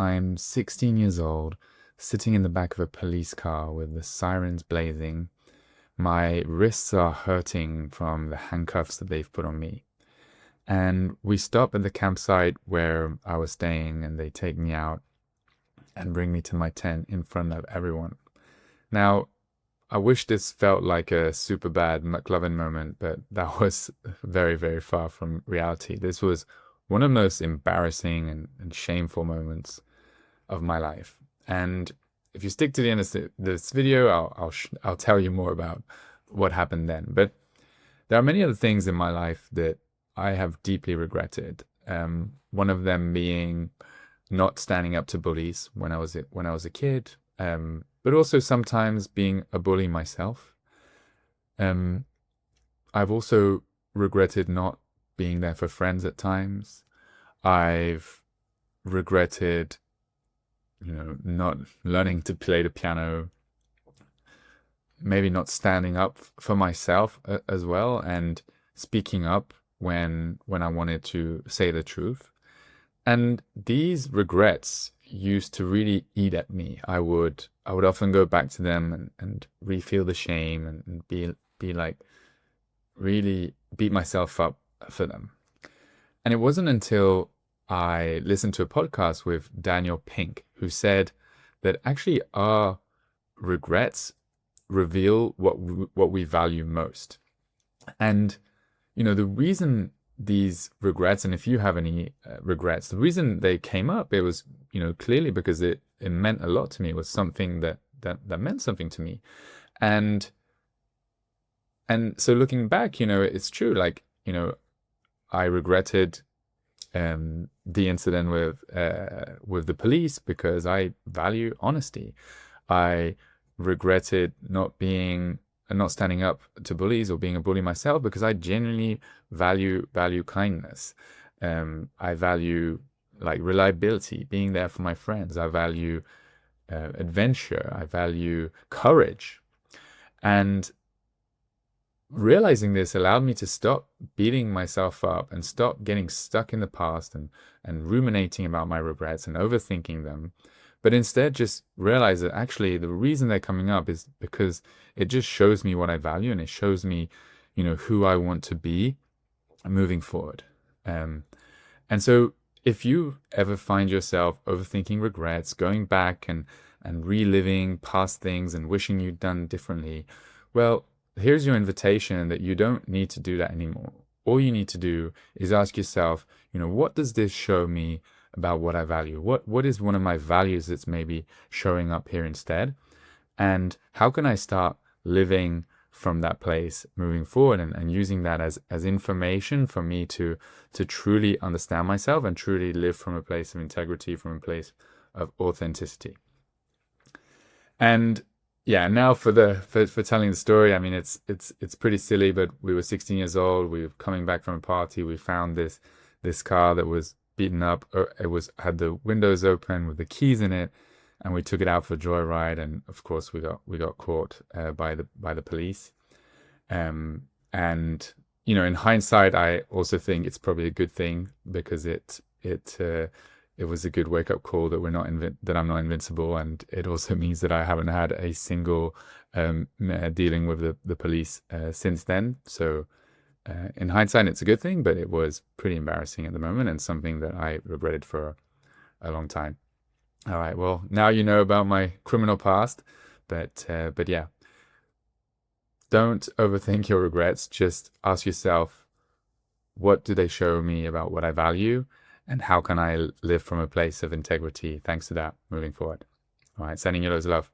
I'm 16 years old, sitting in the back of a police car with the sirens blazing. My wrists are hurting from the handcuffs that they've put on me. And we stop at the campsite where I was staying, and they take me out and bring me to my tent in front of everyone. Now, I wish this felt like a super bad McLovin moment, but that was very, very far from reality. This was one of the most embarrassing and shameful moments of my life. And if you stick to the end of this video, I'll tell you more about what happened then. But there are many other things in my life that I have deeply regretted. One of them being not standing up to bullies when I was a kid, but also sometimes being a bully myself. I've also regretted not being there for friends at times. I've regretted, not learning to play the piano, maybe not standing up for myself as well, and speaking up when I wanted to say the truth. And these regrets used to really eat at me. I would often go back to them and re-feel the shame and be like, really beat myself up for them. And it wasn't until I listened to a podcast with Daniel Pink, who said that actually our regrets reveal what we value most. And, the reason these regrets, and if you have any regrets, the reason they came up, it was, clearly because it meant a lot to me. It was something that meant something to me. And so looking back, it's true. Like, I regretted the incident with the police because I value honesty. I regretted not standing up to bullies or being a bully myself because I genuinely value kindness. I value reliability, being there for my friends. I value adventure. I value courage. And realizing this allowed me to stop beating myself up and stop getting stuck in the past and ruminating about my regrets and overthinking them, but instead just realize that actually the reason they're coming up is because it just shows me what I value, and it shows me, who I want to be moving forward. And so if you ever find yourself overthinking regrets, going back and reliving past things and wishing you'd done differently, well, here's your invitation that you don't need to do that anymore. All you need to do is ask yourself, what does this show me about what I value? What is one of my values that's maybe showing up here instead? And how can I start living from that place moving forward and using that as information for me to truly understand myself and truly live from a place of integrity, from a place of authenticity. And yeah, now for telling the story, I mean, it's pretty silly, but we were 16 years old. We were coming back from a party. We found this car that was beaten up. It had the windows open with the keys in it, and we took it out for a joyride. And of course, we got caught by the police. And in hindsight, I also think it's probably a good thing because it was a good wake-up call that that I'm not invincible, and it also means that I haven't had a single dealing with the police since then. So in hindsight, it's a good thing, but it was pretty embarrassing at the moment and something that I regretted for a long time. All right, well, now you know about my criminal past, but yeah, don't overthink your regrets. Just ask yourself, what do they show me about what I value? And how can I live from a place of integrity thanks to that moving forward? All right, sending you loads of love.